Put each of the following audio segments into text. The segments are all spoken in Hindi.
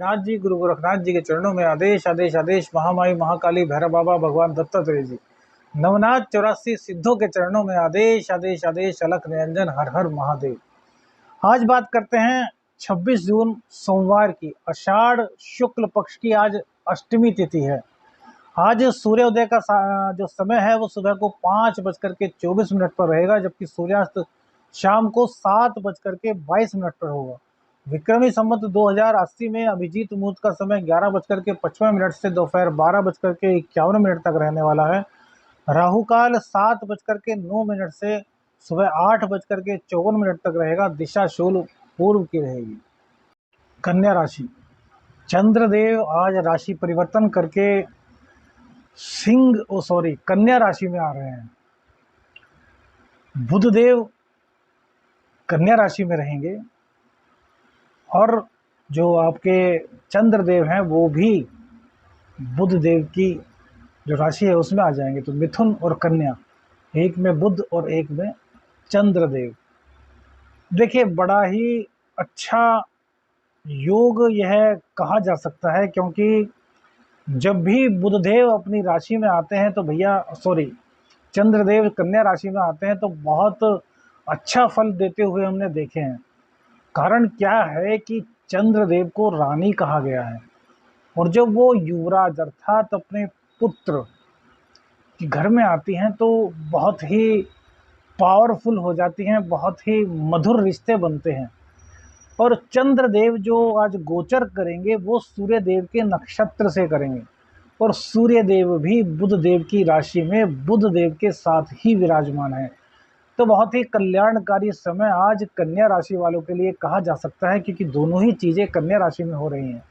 नाथ जी, गुरु गोरखनाथ जी के चरणों में आदेश आदेश आदेश। महामाई महाकाली भैरव बाबा भगवान दत्तात्रेय जी, नवनाथ 84 सिद्धों के चरणों में आदेश आदेश आदेश। अलख निरंजन हर हर महादेव। आज बात करते हैं 26 जून सोमवार की, आषाढ़ शुक्ल पक्ष की आज अष्टमी तिथि है। आज सूर्योदय का जो समय है वो सुबह को 5:24 पर रहेगा, जबकि सूर्यास्त शाम को 7:22 पर होगा। विक्रमी संवत 2080 में अभिजीत मुहूर्त का समय 11:55 से दोपहर 12:51 तक रहने वाला है। राहु काल 7:09 से सुबह 8:54 तक रहेगा। दिशा शूल पूर्व की रहेगी। कन्या राशि, चंद्रदेव आज राशि परिवर्तन करके कन्या राशि में आ रहे हैं। बुधदेव कन्या राशि में रहेंगे और जो आपके चंद्रदेव हैं वो भी बुधदेव की जो राशि है उसमें आ जाएंगे। तो मिथुन और कन्या, एक में बुध और एक में चंद्रदेव। देखिए, बड़ा ही अच्छा योग यह कहा जा सकता है, क्योंकि जब भी बुधदेव अपनी राशि में आते हैं तो चंद्रदेव कन्या राशि में आते हैं तो बहुत अच्छा फल देते हुए हमने देखे हैं। कारण क्या है कि चंद्रदेव को रानी कहा गया है, और जब वो युवराज अर्थात अपने पुत्र के घर में आती हैं तो बहुत ही पावरफुल हो जाती हैं, बहुत ही मधुर रिश्ते बनते हैं। और चंद्रदेव जो आज गोचर करेंगे वो सूर्यदेव के नक्षत्र से करेंगे, और सूर्यदेव भी बुधदेव की राशि में बुधदेव के साथ ही विराजमान है। तो बहुत ही कल्याणकारी समय आज कन्या राशि वालों के लिए कहा जा सकता है, क्योंकि दोनों ही चीज़ें कन्या राशि में हो रही हैं।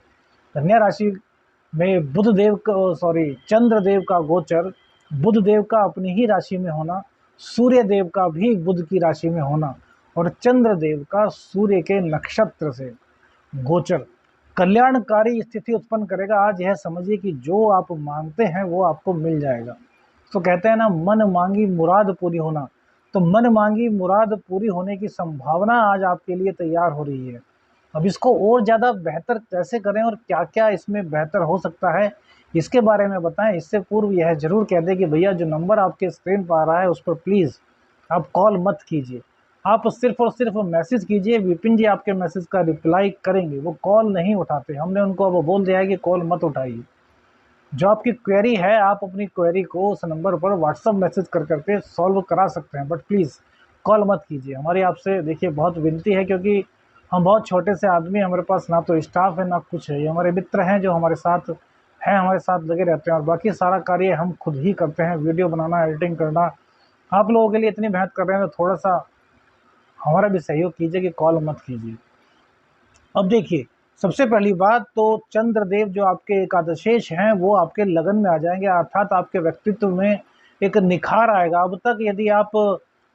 कन्या राशि में चंद्रदेव का गोचर, बुधदेव का अपनी ही राशि में होना, सूर्यदेव का भी बुध की राशि में होना, और चंद्रदेव का सूर्य के नक्षत्र से गोचर कल्याणकारी स्थिति उत्पन्न करेगा। आज यह समझिए कि जो आप मांगते हैं वो आपको मिल जाएगा। तो कहते हैं ना, मन मांगी मुराद पूरी होना। तो मन मांगी मुराद पूरी होने की संभावना आज आपके लिए तैयार हो रही है। अब इसको और ज़्यादा बेहतर कैसे करें और क्या क्या इसमें बेहतर हो सकता है, इसके बारे में बताएं। इससे पूर्व यह जरूर कह दें कि भैया, जो नंबर आपके स्क्रीन पर आ रहा है उस पर प्लीज़ आप कॉल मत कीजिए। आप सिर्फ और सिर्फ मैसेज कीजिए। विपिन जी आपके मैसेज का रिप्लाई करेंगे, वो कॉल नहीं उठाते। हमने उनको अब बोल दिया है कि कॉल मत उठाइए। जो आपकी क्वेरी है, आप अपनी क्वेरी को उस नंबर पर व्हाट्सअप मैसेज कर करके सॉल्व करा सकते हैं, बट प्लीज़ कॉल मत कीजिए। हमारी आपसे देखिए बहुत विनती है, क्योंकि हम बहुत छोटे से आदमी, हमारे पास ना तो स्टाफ है ना कुछ है। ये हमारे मित्र हैं जो हमारे साथ हैं, हमारे साथ लगे रहते हैं, और बाकी सारा कार्य हम खुद ही करते हैं। वीडियो बनाना, एडिटिंग करना, आप लोगों के लिए इतनी मेहनत कर रहे हैं तो थोड़ा सा हमारा भी सहयोग कीजिए कि कॉल मत कीजिए। अब देखिए, सबसे पहली बात तो चंद्रदेव जो आपके एकादशेष हैं वो आपके लगन में आ जाएंगे, अर्थात आपके व्यक्तित्व में एक निखार आएगा। अब तक यदि आप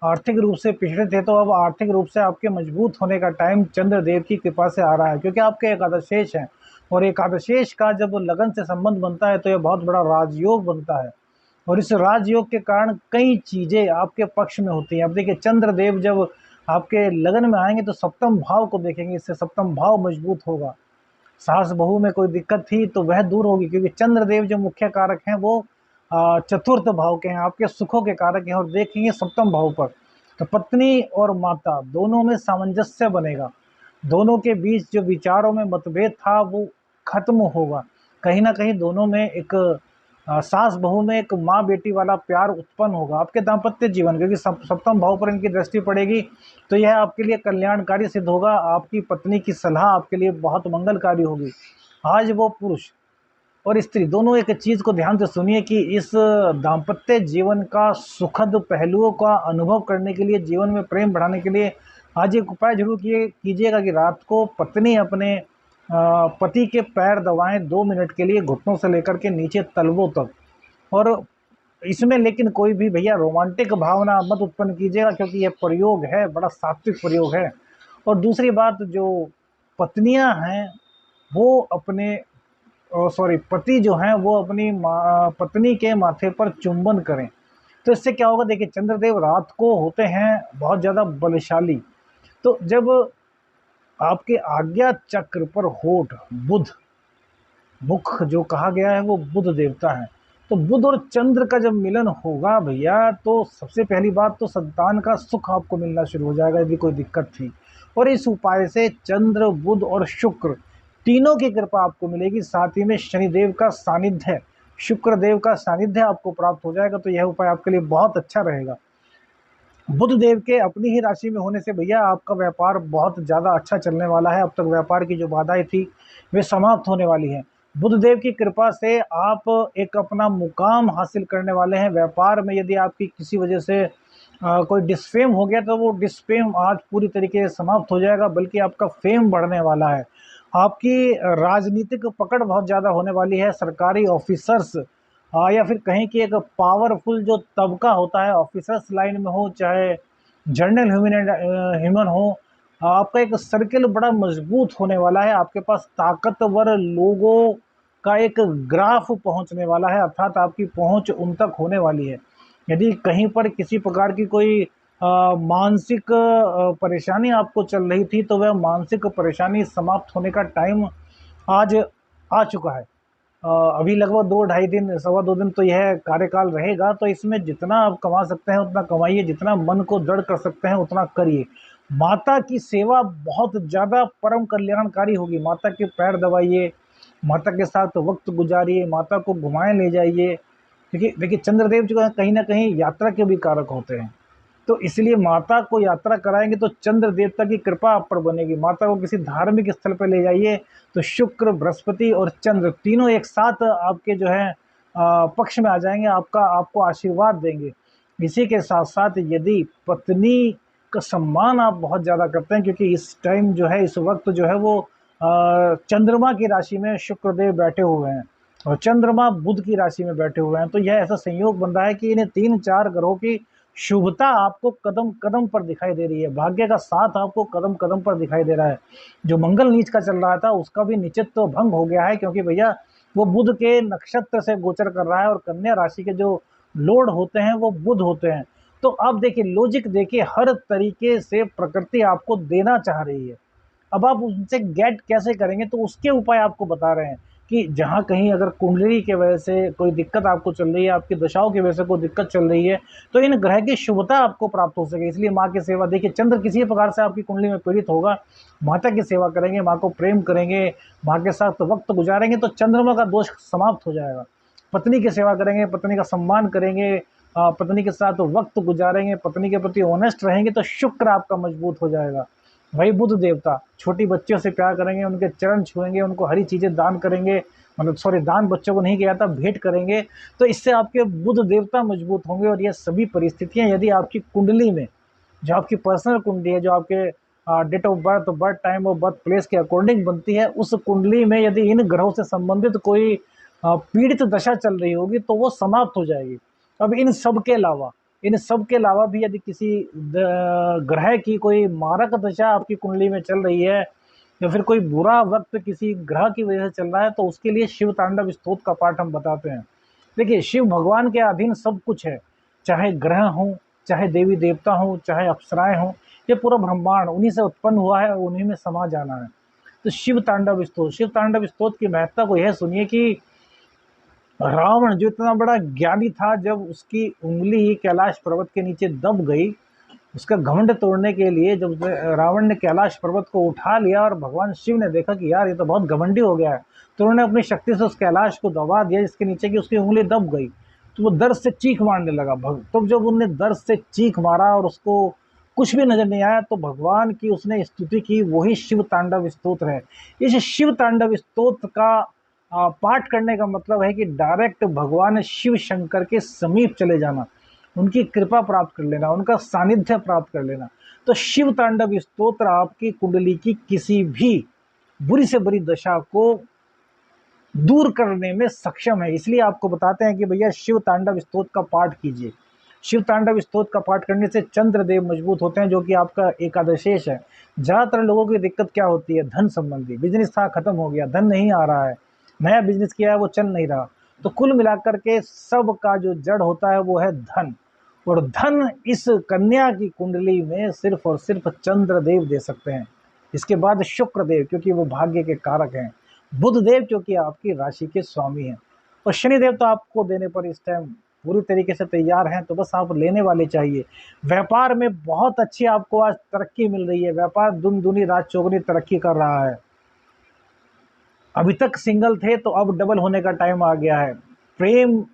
आर्थिक रूप से पिछड़े थे तो अब आर्थिक रूप से आपके मजबूत होने का टाइम चंद्रदेव की कृपा से आ रहा है, क्योंकि आपके एकादशेष हैं। और एकादशेष का जब लगन से संबंध बनता है तो यह बहुत बड़ा राजयोग बनता है, और इस राजयोग के कारण कई चीज़ें आपके पक्ष में होती हैं। अब देखिए, चंद्रदेव जब आपके लगन में आएंगे तो सप्तम भाव को देखेंगे, इससे सप्तम भाव मजबूत होगा। सास बहू में कोई दिक्कत थी तो वह दूर होगी, क्योंकि चंद्रदेव जो मुख्य कारक हैं वो चतुर्थ भाव के हैं, आपके सुखों के कारक हैं। और देखेंगे सप्तम भाव पर तो पत्नी और माता दोनों में सामंजस्य बनेगा। दोनों के बीच जो विचारों में मतभेद था वो खत्म होगा। कहीं ना कहीं दोनों में एक सास बहू में एक माँ बेटी वाला प्यार उत्पन्न होगा। आपके दाम्पत्य जीवन, क्योंकि सप्तम भाव पर इनकी दृष्टि पड़ेगी, तो यह आपके लिए कल्याणकारी सिद्ध होगा। आपकी पत्नी की सलाह आपके लिए बहुत मंगलकारी होगी। आज वो पुरुष और स्त्री दोनों एक चीज़ को ध्यान से सुनिए कि इस दाम्पत्य जीवन का सुखद पहलुओं का अनुभव करने के लिए, जीवन में प्रेम बढ़ाने के लिए आज एक उपाय जरूर कीजिएगा कि रात को पत्नी अपने पति के पैर दबाएं 2 मिनट के लिए, घुटनों से लेकर के नीचे तलवों तक। और इसमें लेकिन कोई भी भैया रोमांटिक भावना मत उत्पन्न कीजिएगा, क्योंकि यह प्रयोग है, बड़ा सात्विक प्रयोग है। और दूसरी बात, जो पत्नियां हैं वो अपने पति जो हैं वो अपनी पत्नी के माथे पर चुंबन करें। तो इससे क्या होगा, देखिए चंद्रदेव रात को होते हैं बहुत ज़्यादा बलशाली। तो जब आपके आज्ञा चक्र पर होठ बुध मुख जो कहा गया है वो बुध देवता है। तो बुध और चंद्र का जब मिलन होगा भैया, तो सबसे पहली बात तो संतान का सुख आपको मिलना शुरू हो जाएगा यदि कोई दिक्कत थी। और इस उपाय से चंद्र, बुध और शुक्र तीनों की कृपा आपको मिलेगी। साथ ही में शनिदेव का सानिध्य, शुक्र देव का सानिध्य आपको प्राप्त हो जाएगा। तो यह उपाय आपके लिए बहुत अच्छा रहेगा। बुध देव के अपनी ही राशि में होने से भैया आपका व्यापार बहुत ज़्यादा अच्छा चलने वाला है। अब तक व्यापार की जो बाधाएं थी वे समाप्त होने वाली हैं। बुध देव की कृपा से आप एक अपना मुकाम हासिल करने वाले हैं। व्यापार में यदि आपकी किसी वजह से कोई डिस्फेम हो गया तो वो डिस्फेम आज पूरी तरीके से समाप्त हो जाएगा, बल्कि आपका फेम बढ़ने वाला है। आपकी राजनीतिक पकड़ बहुत ज़्यादा होने वाली है। सरकारी ऑफिसर्स या फिर कहीं की एक पावरफुल जो तबका होता है, ऑफिसर्स लाइन में हो चाहे जनरल ह्यूमन हो, आपका एक सर्किल बड़ा मजबूत होने वाला है। आपके पास ताकतवर लोगों का एक ग्राफ पहुंचने वाला है, अर्थात आपकी पहुंच उन तक होने वाली है। यदि कहीं पर किसी प्रकार की कोई मानसिक परेशानी आपको चल रही थी, तो वह मानसिक परेशानी समाप्त होने का टाइम आज आ चुका है। अभी लगभग 2 ढाई दिन, 2.25 दिन तो यह कार्यकाल रहेगा। तो इसमें जितना आप कमा सकते हैं उतना कमाइए, जितना मन को दृढ़ कर सकते हैं उतना करिए। माता की सेवा बहुत ज़्यादा परम कल्याणकारी होगी। माता के पैर दबाइए, माता के साथ वक्त गुजारिए, माता को घुमाएं ले जाइए। क्योंकि देखिए चंद्रदेव जो है कहीं ना कहीं यात्रा के भी कारक होते हैं। तो इसलिए माता को यात्रा कराएंगे तो चंद्र देवता की कृपा आप पर बनेगी। माता को किसी धार्मिक स्थल पर ले जाइए तो शुक्र, बृहस्पति और चंद्र तीनों एक साथ आपके जो है पक्ष में आ जाएंगे, आपको आशीर्वाद देंगे। इसी के साथ साथ यदि पत्नी का सम्मान आप बहुत ज़्यादा करते हैं, क्योंकि इस टाइम जो है, इस वक्त जो है वो चंद्रमा की राशि में शुक्रदेव बैठे हुए हैं और चंद्रमा बुध की राशि में बैठे हुए हैं, तो यह ऐसा संयोग बन रहा है कि इन्हें 3-4 ग्रहों की शुभता आपको कदम कदम पर दिखाई दे रही है। भाग्य का साथ आपको कदम कदम पर दिखाई दे रहा है। जो मंगल नीच का चल रहा था उसका भी निश्चित तो भंग हो गया है, क्योंकि भैया वो बुध के नक्षत्र से गोचर कर रहा है और कन्या राशि के जो लोड होते हैं वो बुध होते हैं। तो अब देखिए, लॉजिक देखिए, हर तरीके से प्रकृति आपको देना चाह रही है। अब आप उनसे गेट कैसे करेंगे, तो उसके उपाय आपको बता रहे हैं कि जहाँ कहीं अगर कुंडली के वजह से कोई दिक्कत आपको चल रही है, आपकी दशाओं की वजह से कोई दिक्कत चल रही है, तो इन ग्रह की शुभता आपको प्राप्त हो सके। इसलिए माँ की सेवा, देखिए चंद्र किसी प्रकार से आपकी कुंडली में पीड़ित होगा, माता की सेवा करेंगे, माँ को प्रेम करेंगे, माँ के साथ वक्त गुजारेंगे तो चंद्रमा का दोष समाप्त हो जाएगा। पत्नी की सेवा करेंगे, पत्नी का सम्मान करेंगे, पत्नी के साथ वक्त गुजारेंगे, पत्नी के प्रति ऑनेस्ट रहेंगे तो शुक्र आपका मजबूत हो जाएगा। वही बुध देवता छोटी बच्चियों से प्यार करेंगे, उनके चरण छुएंगे, उनको हरी चीज़ें दान करेंगे, मतलब सॉरी, दान बच्चों को नहीं किया था, भेंट करेंगे। तो इससे आपके बुध देवता मजबूत होंगे। और ये सभी परिस्थितियां यदि आपकी कुंडली में, जो आपकी पर्सनल कुंडली है, जो आपके date of birth, birth time और बर्थ प्लेस के अकॉर्डिंग बनती है, उस कुंडली में यदि इन ग्रहों से संबंधित कोई पीड़ित दशा चल रही होगी तो वो समाप्त हो जाएगी। अब इन सब के अलावा भी यदि किसी ग्रह की कोई मारक दशा आपकी कुंडली में चल रही है या फिर कोई बुरा वक्त किसी ग्रह की वजह से चल रहा है, तो उसके लिए शिव तांडव स्तोत्र का पाठ हम बताते हैं। देखिए, शिव भगवान के अधीन सब कुछ है, चाहे ग्रह हो, चाहे देवी देवता हो, चाहे अप्सराएं हो, ये पूरा ब्रह्मांड उन्हीं से उत्पन्न हुआ है, उन्हीं में समा जाना है। तो शिव तांडव स्तोत्र की महत्ता को यह सुनिए कि रावण जो इतना बड़ा ज्ञानी था, जब उसकी उंगली ही कैलाश पर्वत के नीचे दब गई, उसका घमंड तोड़ने के लिए जब रावण ने कैलाश पर्वत को उठा लिया और भगवान शिव ने देखा कि यार ये तो बहुत घमंडी हो गया है, तो उन्होंने अपनी शक्ति से उस कैलाश को दबा दिया जिसके नीचे की उसकी उंगली दब गई। तो वो दर्द से चीख मारने लगा। तो जब उनने दर्द से चीख मारा और उसको कुछ भी नजर नहीं आया, तो भगवान की उसने स्तुति की, वही शिव तांडव स्तोत्र है। इस शिव तांडव स्तोत्र का पाठ करने का मतलब है कि डायरेक्ट भगवान शिव शंकर के समीप चले जाना, उनकी कृपा प्राप्त कर लेना, उनका सानिध्य प्राप्त कर लेना। तो शिव तांडव स्तोत्र आपकी कुंडली की किसी भी बुरी से बुरी दशा को दूर करने में सक्षम है। इसलिए आपको बताते हैं कि भैया शिव तांडव स्तोत्र का पाठ कीजिए। शिव तांडव स्तोत्र का पाठ करने से चंद्रदेव मजबूत होते हैं, जो कि आपका एकादशेष है। ज़्यादातर लोगों की दिक्कत क्या होती है, धन संबंधी। बिजनेस था, खत्म हो गया, धन नहीं आ रहा है, नया बिजनेस किया है वो चल नहीं रहा। तो कुल मिलाकर के सब का जो जड़ होता है वो है धन, और धन इस कन्या की कुंडली में सिर्फ और सिर्फ चंद्रदेव दे सकते हैं। इसके बाद शुक्रदेव, क्योंकि वो भाग्य के कारक हैं। बुध देव जो कि आपकी राशि के स्वामी हैं, और शनि देव तो आपको देने पर इस टाइम पूरी तरीके से तैयार हैं, तो बस आप लेने वाले चाहिए। व्यापार में बहुत अच्छी आपको आज तरक्की मिल रही है, व्यापार दुन दुनी रात चौगुनी तरक्की कर रहा है। अभी तक सिंगल थे तो अब डबल होने का टाइम आ गया है। प्रेम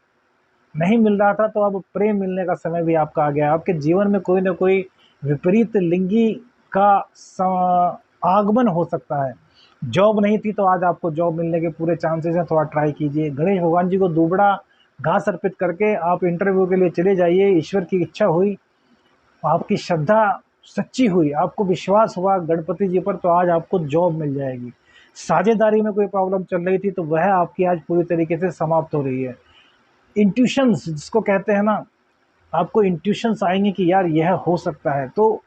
नहीं मिल रहा था तो अब प्रेम मिलने का समय भी आपका आ गया है। आपके जीवन में कोई ना कोई विपरीत लिंगी का आगमन हो सकता है। जॉब नहीं थी तो आज आपको जॉब मिलने के पूरे चांसेस हैं, थोड़ा ट्राई कीजिए। गणेश भगवान जी को दुबड़ा घास अर्पित करके आप इंटरव्यू के लिए चले जाइए। ईश्वर की इच्छा हुई, आपकी श्रद्धा सच्ची हुई, आपको विश्वास हुआ गणपति जी पर, तो आज आपको जॉब मिल जाएगी। साझेदारी में कोई प्रॉब्लम चल रही थी तो वह आपकी आज पूरी तरीके से समाप्त हो रही है। इंट्यूशंस जिसको कहते हैं ना, आपको इंट्यूशंस आएंगे कि यार यह हो सकता है। तो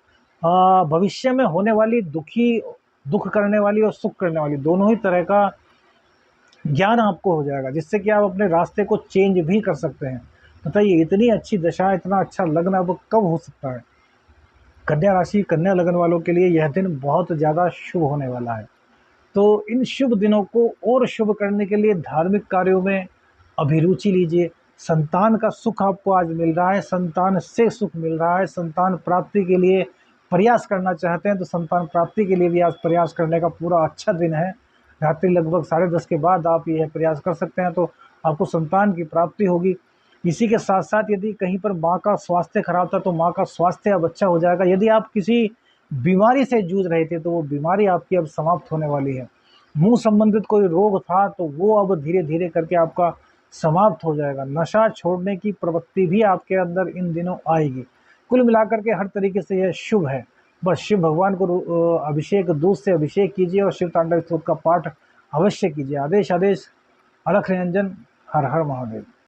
भविष्य में होने वाली दुख करने वाली और सुख करने वाली दोनों ही तरह का ज्ञान आपको हो जाएगा, जिससे कि आप अपने रास्ते को चेंज भी कर सकते हैं। बताइए इतनी अच्छी दशा, इतना अच्छा लग्न अब कब हो सकता है। कन्या राशि, कन्या लगन वालों के लिए यह दिन बहुत ज़्यादा शुभ होने वाला है। तो इन शुभ दिनों को और शुभ करने के लिए धार्मिक कार्यों में अभिरुचि लीजिए। संतान का सुख आपको आज मिल रहा है, संतान से सुख मिल रहा है। संतान प्राप्ति के लिए प्रयास करना चाहते हैं तो संतान प्राप्ति के लिए भी आज प्रयास करने का पूरा अच्छा दिन है। रात्रि लगभग 10:30 के बाद आप यह प्रयास कर सकते हैं तो आपको संतान की प्राप्ति होगी। इसी के साथ साथ यदि कहीं पर माँ का स्वास्थ्य खराब था तो माँ का स्वास्थ्य अब अच्छा हो जाएगा। यदि आप किसी बीमारी से जूझ रहे थे तो वो बीमारी आपकी अब समाप्त होने वाली है। मुंह संबंधित कोई रोग था तो वो अब धीरे धीरे करके आपका समाप्त हो जाएगा। नशा छोड़ने की प्रवृत्ति भी आपके अंदर इन दिनों आएगी। कुल मिलाकर के हर तरीके से यह शुभ है। बस शिव भगवान को अभिषेक, दूध से अभिषेक कीजिए और शिव तांडव स्तोत्र का पाठ अवश्य कीजिए। आदेश आदेश, अलख निरंजन, हर हर महादेव।